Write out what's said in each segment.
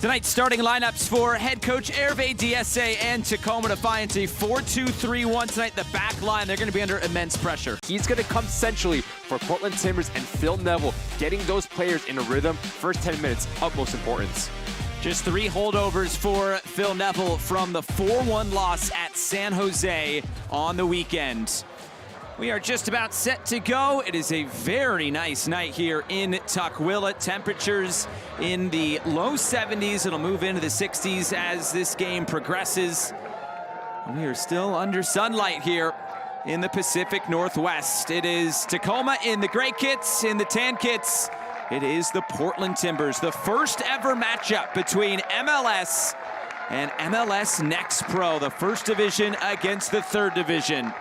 Tonight's starting lineups for head coach Hervé DSA and Tacoma Defiance. 4-2-3-1 tonight. The back line, they're going to be under immense pressure. He's going to come centrally for Portland Timbers and Phil Neville, getting those players in a rhythm. First 10 minutes, utmost importance. Just 3 holdovers for Phil Neville from the 4-1 loss at San Jose on the weekend. We are just about set to go. It is a very nice night here in Tukwila. Temperatures in the low 70s. It'll move into the 60s as this game progresses. We are still under sunlight here in the Pacific Northwest. It is Tacoma in the gray kits, in the tan kits. It is the Portland Timbers, the first ever matchup between MLS and MLS Next Pro, the first division against the third division.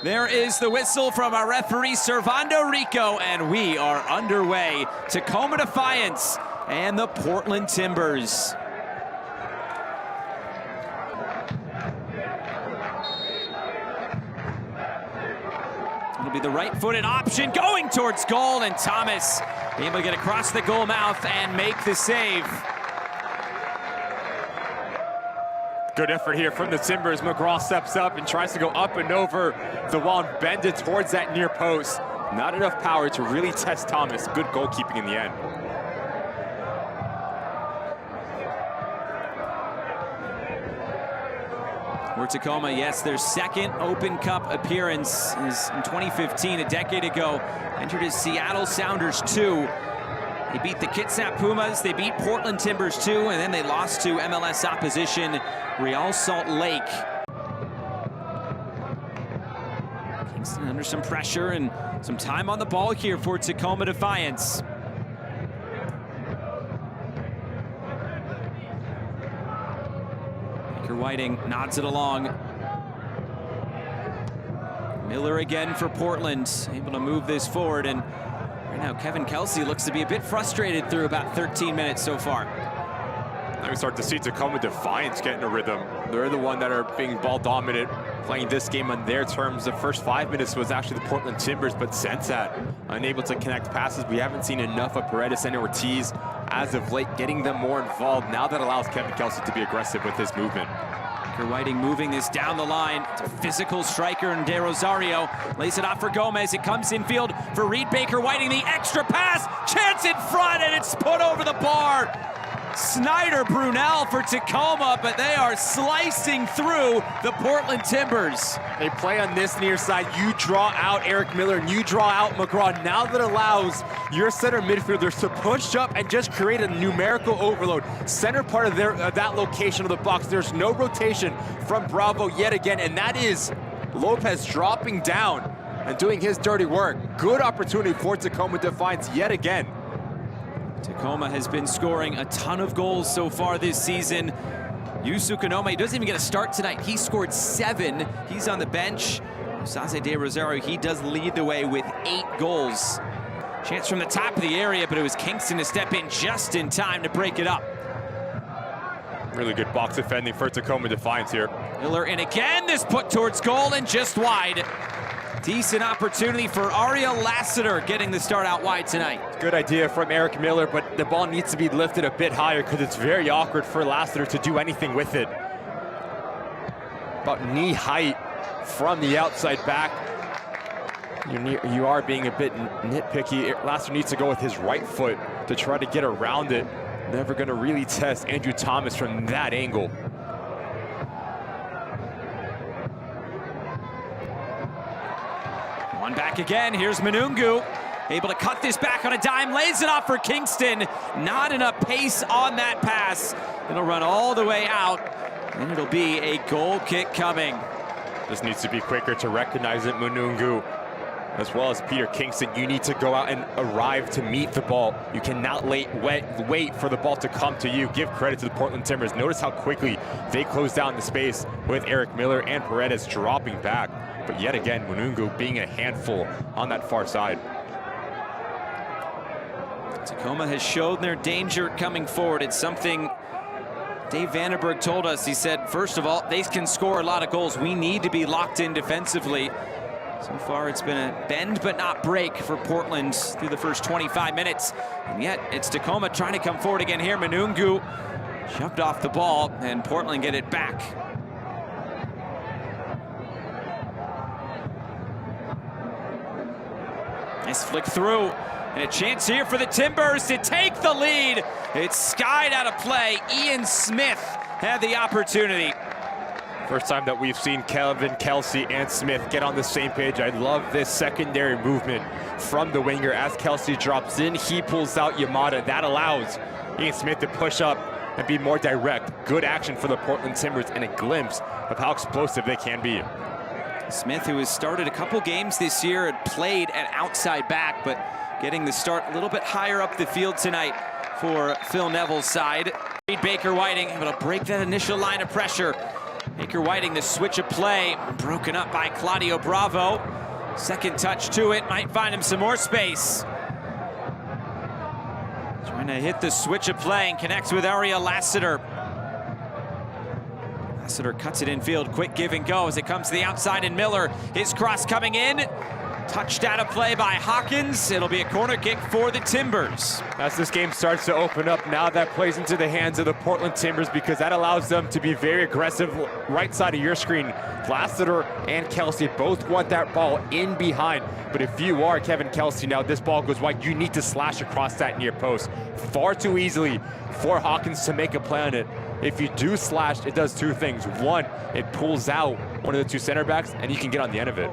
There is the whistle from our referee, Servando Rico, and we are underway. Tacoma Defiance and the Portland Timbers. It'll be the right-footed option going towards goal, and Thomas able to get across the goal mouth and make the save. Good effort here from the Timbers. McGraw steps up and tries to go up and over the wall and bend it towards that near post. Not enough power to really test Thomas. Good goalkeeping in the end. For Tacoma, yes, their second Open Cup appearance is in 2015, a decade ago. Entered as Seattle Sounders 2. They beat the Kitsap Pumas, they beat Portland Timbers 2, and then they lost to MLS opposition Real Salt Lake. Kingston under some pressure and some time on the ball here for Tacoma Defiance. Baker Whiting nods it along. Miller again for Portland, able to move this forward, and right now Kevin Kelsey looks to be a bit frustrated through about 13 minutes so far. Now we start to see Tacoma Defiance getting a rhythm. They're the one that are being ball dominant, playing this game on their terms. The first 5 minutes was actually the Portland Timbers, but since that, unable to connect passes. We haven't seen enough of Paredes and Ortiz as of late, getting them more involved. Now that allows Kevin Kelsey to be aggressive with his movement. Whiting moving this down the line. It's a physical striker, and De Rosario lays it off for Gomez. It comes infield for Reed. Baker Whiting, the extra pass, chance in front, and it's put over the bar. Snyder Brunel for Tacoma, but they are slicing through the Portland Timbers. They play on this near side. You draw out Eric Miller and you draw out McGraw. Now that allows your center midfielders to push up and just create a numerical overload. Center part of that location of the box. There's no rotation from Bravo yet again, and that is Lopez dropping down and doing his dirty work. Good opportunity for Tacoma Defiance yet again. Tacoma has been scoring a ton of goals so far this season. Yusu Kanome doesn't even get a start tonight. He scored 7. He's on the bench. Saze De Rosario, he does lead the way with 8 goals. Chance from the top of the area, but it was Kingston to step in just in time to break it up. Really good box defending for Tacoma Defiance here. Miller in again. This put towards goal and just wide. Decent opportunity for Ariel Lassiter getting the start out wide tonight. Good idea from Eric Miller, but the ball needs to be lifted a bit higher because it's very awkward for Lassiter to do anything with it. About knee height from the outside back. You are being a bit nitpicky. Lassiter needs to go with his right foot to try to get around it. Never going to really test Andrew Thomas from that angle. One back again. Here's Manungu, able to cut this back on a dime, lays it off for Kingston. Not enough pace on that pass. It'll run all the way out, and it'll be a goal kick coming. This needs to be quicker to recognize it, Manungu. As well as Peter Kingston, you need to go out and arrive to meet the ball. You cannot wait for the ball to come to you. Give credit to the Portland Timbers. Notice how quickly they close down the space with Eric Miller and Paredes dropping back. But yet again, Manungu being a handful on that far side. Tacoma has shown their danger coming forward. It's something Dave Vandenberg told us. He said, first of all, they can score a lot of goals. We need to be locked in defensively. So far, it's been a bend but not break for Portland through the first 25 minutes. And yet, it's Tacoma trying to come forward again here. Manungu shoved off the ball, and Portland get it back. Nice flick through, and a chance here for the Timbers to take the lead. It's skied out of play. Ian Smith had the opportunity. First time that we've seen Kelvin, Kelsey, and Smith get on the same page. I love this secondary movement from the winger. As Kelsey drops in, he pulls out Yamada. That allows Ian Smith to push up and be more direct. Good action for the Portland Timbers and a glimpse of how explosive they can be. Smith, who has started a couple games this year, had played at outside back, but getting the start a little bit higher up the field tonight for Phil Neville's side. Baker Whiting able to break that initial line of pressure. Baker Whiting, the switch of play, broken up by Claudio Bravo. Second touch to it, might find him some more space. Trying to hit the switch of play and connects with Ariel Lassiter. Lassiter cuts it infield, quick give and go as it comes to the outside, and Miller, his cross coming in. Touched out of play by Hawkins. It'll be a corner kick for the Timbers. As this game starts to open up, now that plays into the hands of the Portland Timbers because that allows them to be very aggressive right side of your screen. Lassiter and Kelsey both want that ball in behind. But if you are Kevin Kelsey, now this ball goes wide, you need to slash across that near post. Far too easily for Hawkins to make a play on it. If you do slash, it does two things. One, it pulls out one of the two center backs and you can get on the end of it.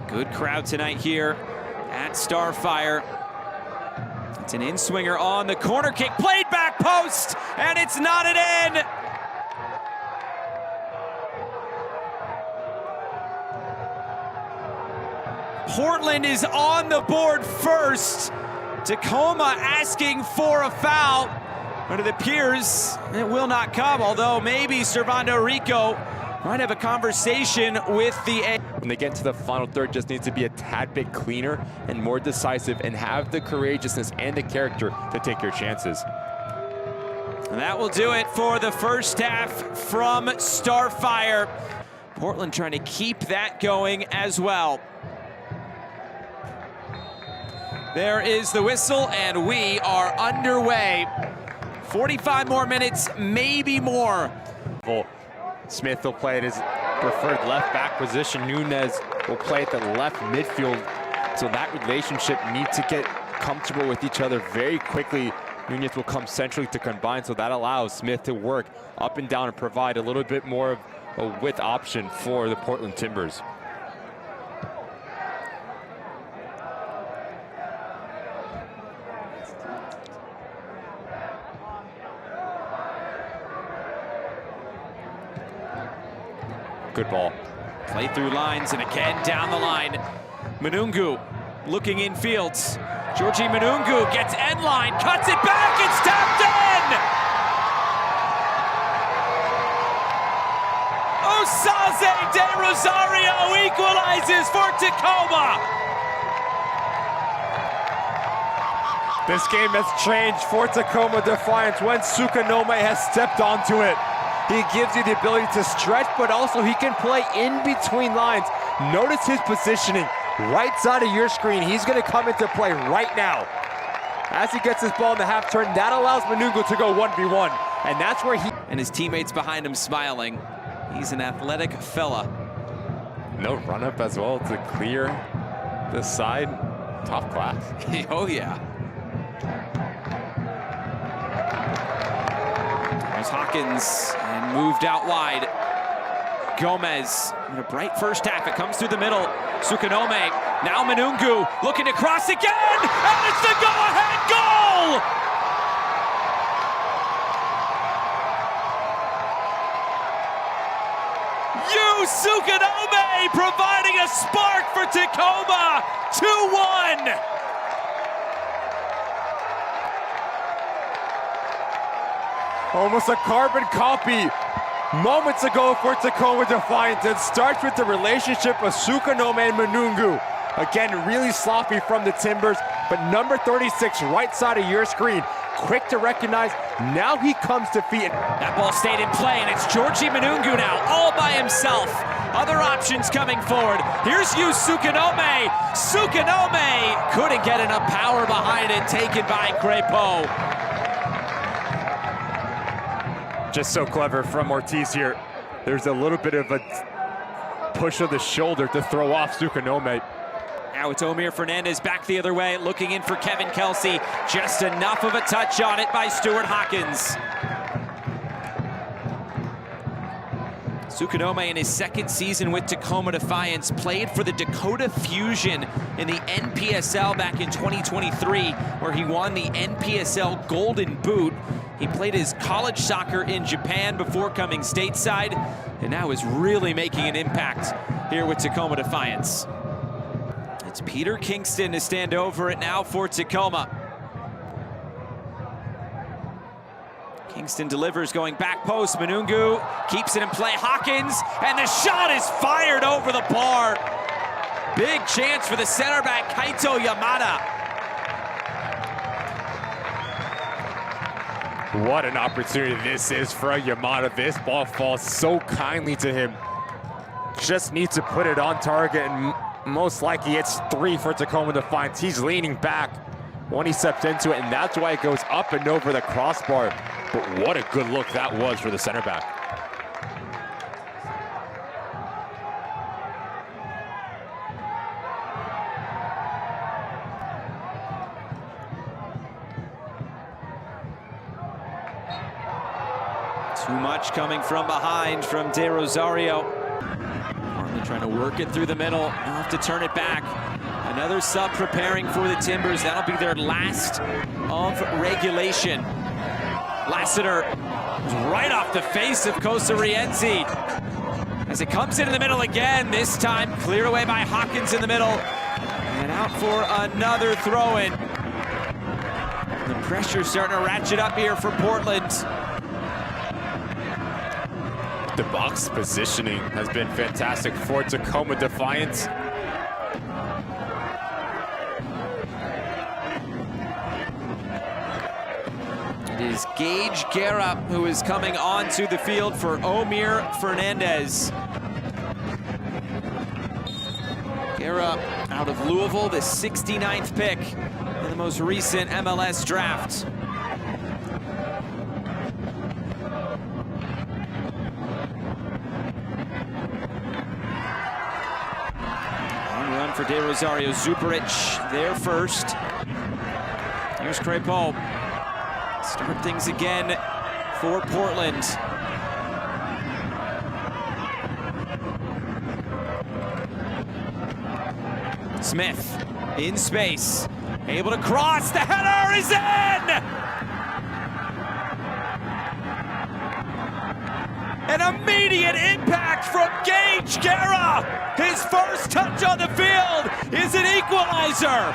Good crowd tonight here at Starfire. It's an in-swinger on the corner kick, played back post, and it's knotted in. Portland is on the board first. Tacoma asking for a foul, but it appears it will not come, although maybe Servando Rico might have a conversation with the... When they get into the final third, just needs to be a tad bit cleaner and more decisive and have the courageousness and the character to take your chances. And that will do it for the first half from Starfire. Portland trying to keep that going as well. There is the whistle, and we are underway. 45 more minutes, maybe more. Smith will play at his preferred left back position. Nunez will play at the left midfield. So that relationship needs to get comfortable with each other very quickly. Nunez will come centrally to combine, so that allows Smith to work up and down and provide a little bit more of a width option for the Portland Timbers. Good ball. Play through lines, and again down the line. Manungu looking in fields. Georgie Manungu gets end line, cuts it back, it's tapped in! Osaze de Rosario equalizes for Tacoma. This game has changed for Tacoma Defiance when Sukanome has stepped onto it. He gives you the ability to stretch, but also he can play in between lines. Notice his positioning. Right side of your screen, he's gonna come into play right now. As he gets his ball in the half turn, that allows Manungu to go 1v1. And that's where he... And his teammates behind him smiling. He's an athletic fella. No run-up as well to clear the side. Top class. Oh yeah. There's Hawkins, and moved out wide. Gomez in a bright first half. It comes through the middle. Sukanome, now Manungu looking to cross again, and it's the go-ahead goal! Yu Sukanome providing a spark for Tacoma. 2-1. Almost a carbon copy moments ago for Tacoma Defiance. It starts with the relationship of Sukanome and Manungu. Again, really sloppy from the Timbers, but number 36, right side of your screen, quick to recognize. Now he comes to feet. That ball stayed in play, and it's Georgie Manungu now, all by himself Other options coming forward. Here's Yu Sukanome. Sukanome couldn't get enough power behind it, taken by Crepeau. Just so clever from Ortiz here. There's a little bit of a push of the shoulder to throw off Sukanome. Now it's Omir Fernandez back the other way, looking in for Kevin Kelsey. Just enough of a touch on it by Stuart Hawkins. Sukanome, in his second season with Tacoma Defiance, played for the Dakota Fusion in the NPSL back in 2023, where he won the NPSL Golden Boot. He played his college soccer in Japan before coming stateside, and now is really making an impact here with Tacoma Defiance. It's Peter Kingston to stand over it now for Tacoma. Kingston delivers, going back post. Manungu keeps it in play. Hawkins, and the shot is fired over the bar. Big chance for the center back, Kaito Yamada. What an opportunity this is for Yamada. This ball falls so kindly to him. Just needs to put it on target, and most likely it's 3 for Tacoma Defiance. He's leaning back when he steps into it, and that's why it goes up and over the crossbar. But what a good look that was for the center back. Too much coming from behind from De Rosario. Marley trying to work it through the middle. They'll have to turn it back. Another sub preparing for the Timbers. That'll be their last of regulation. Lassiter was right off the face of Costa Rienzi. As it comes into the middle again, this time cleared away by Hawkins in the middle. And out for another throw-in. The pressure's starting to ratchet up here for Portland. The box positioning has been fantastic for Tacoma Defiance. It is Gage Guerra who is coming onto the field for Omir Fernandez. Guerra out of Louisville, the 69th pick in the most recent MLS draft. On run for De Rosario. Zuparic there first. Here's Crepeau. Start things again for Portland. Smith in space, able to cross. The header is in! An immediate impact from Gage Guerra. His first touch on the field is an equalizer.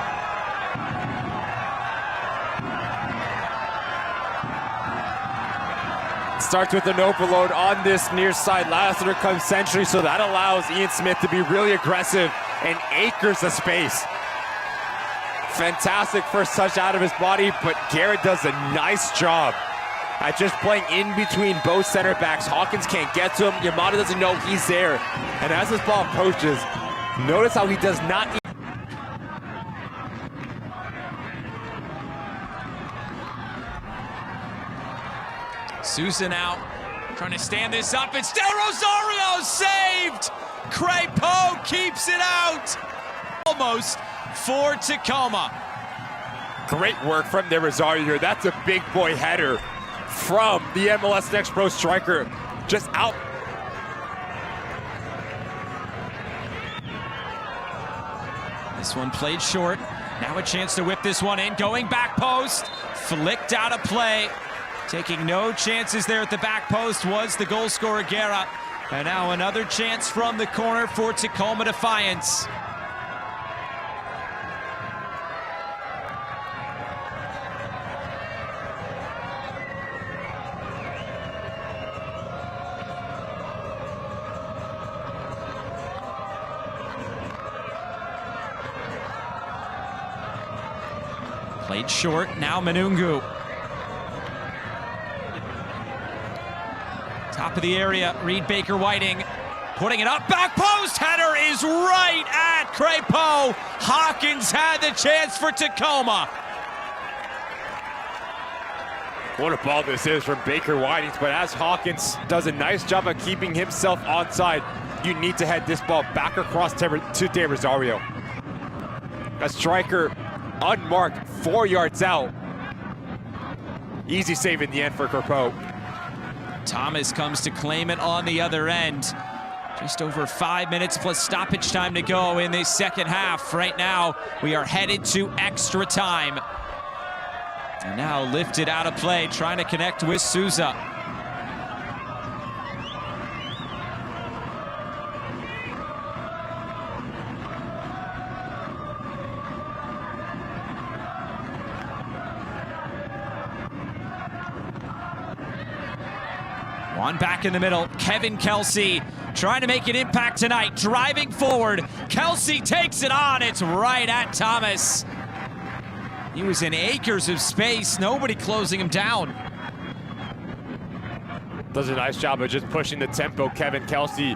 Starts with an overload on this near side. Lassiter comes century, so that allows Ian Smith to be really aggressive and acres of space. Fantastic first touch out of his body, but Garrett does a nice job at just playing in between both center backs. Hawkins can't get to him. Yamada doesn't know he's there. And as this ball approaches, notice how he does not. Sousa now trying to stand this up. It's De Rosario saved. Crepeau keeps it out. Almost for Tacoma. Great work from De Rosario here. That's a big boy header from the MLS Next Pro striker. Just out. This one played short. Now a chance to whip this one in. Going back post. Flicked out of play. Taking no chances there at the back post was the goal scorer, Guerra. And now another chance from the corner for Tacoma Defiance. Played short, now Manungu. Top of the area, Reed Baker Whiting Putting it up, back post, header is right at Crepeau. Hawkins had the chance for Tacoma. What a ball this is from Baker Whiting, but as Hawkins does a nice job of keeping himself onside, you need to head this ball back across to De Rosario. A striker unmarked 4 yards out. Easy save in the end for Crepeau. Thomas comes to claim it on the other end. Just over 5 minutes plus stoppage time to go in the second half. Right now, we are headed to extra time. And now lifted out of play, trying to connect with Souza. One back in the middle, Kevin Kelsey trying to make an impact tonight, driving forward. Kelsey takes it on, it's right at Thomas. He was in acres of space, nobody closing him down. Does a nice job of just pushing the tempo, Kevin Kelsey.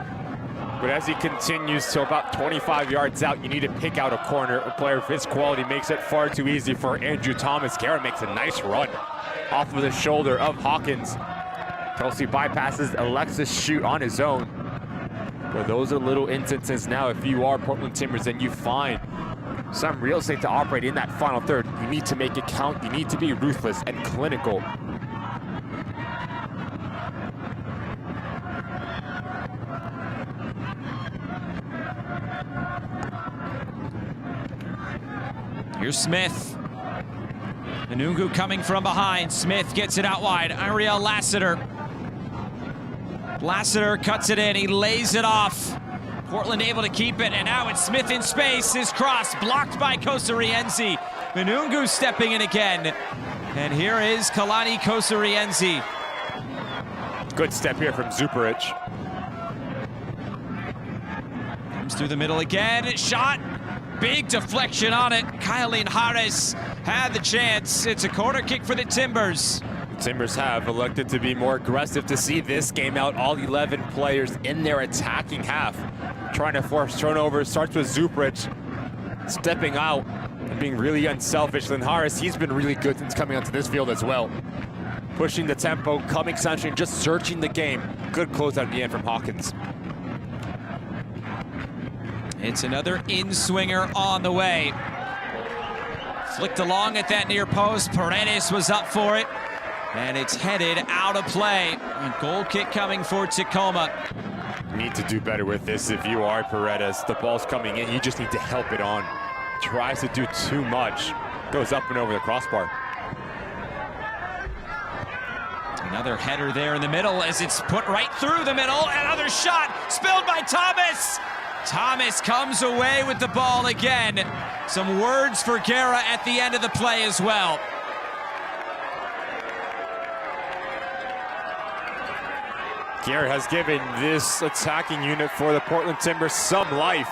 But as he continues to about 25 yards out, you need to pick out a corner. A player of his quality makes it far too easy for Andrew Thomas. Garrett makes a nice run off of the shoulder of Hawkins. Kelsey bypasses Alexis Shoot on his own. But those are little instances now. If you are Portland Timbers and you find some real estate to operate in that final third, you need to make it count. You need to be ruthless and clinical. Here's Smith. Nungu coming from behind. Smith gets it out wide. Ariel Lassiter. Lassiter cuts it in. He lays it off. Portland able to keep it, and now it's Smith in space. His cross blocked by Kosarienzi. Nungu stepping in again. And here is Kalani Kosarienzi. Good step here from Zuparic. Comes through the middle again. Shot. Big deflection on it. Kylene Harris had the chance. It's a corner kick for the Timbers. The Timbers have elected to be more aggressive to see this game out. All 11 players in their attacking half, trying to force turnovers. Starts with Zuparic stepping out and being really unselfish. Then Harris, he's been really good since coming onto this field as well. Pushing the tempo, coming century, and just searching the game. Good close at the end from Hawkins. It's another in-swinger on the way. Flicked along at that near post. Paredes was up for it. And it's headed out of play. And goal kick coming for Tacoma. You need to do better with this if you are Paredes. The ball's coming in. You just need to help it on. Tries to do too much. Goes up and over the crossbar. Another header there in the middle as it's put right through the middle. Another shot spilled by Thomas. Thomas comes away with the ball again. Some words for Guerra at the end of the play as well. Guerra has given this attacking unit for the Portland Timbers some life.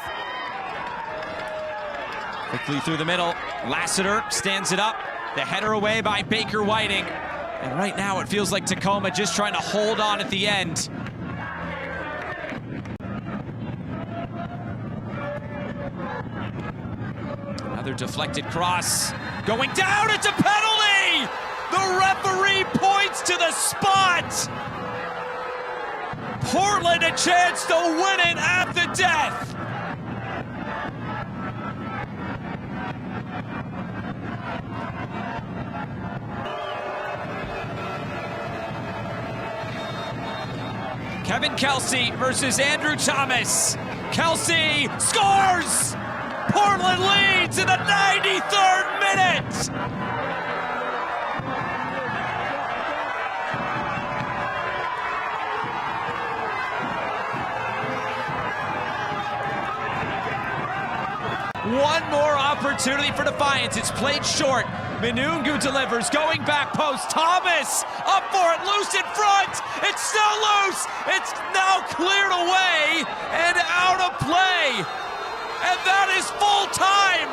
Quickly through the middle, Lassiter stands it up. The header away by Baker Whiting. And right now it feels like Tacoma just trying to hold on at the end. Another deflected cross. Going down, it's a penalty! The referee points to the spot! Portland a chance to win it at the death! Kevin Kelsey versus Andrew Thomas. Kelsey scores! Portland leads in the 93rd minute! One more opportunity for Defiance. It's played short. Nungu delivers, going back post. Thomas up for it, loose in front. It's still loose. It's now cleared away and out of play. And that is full time.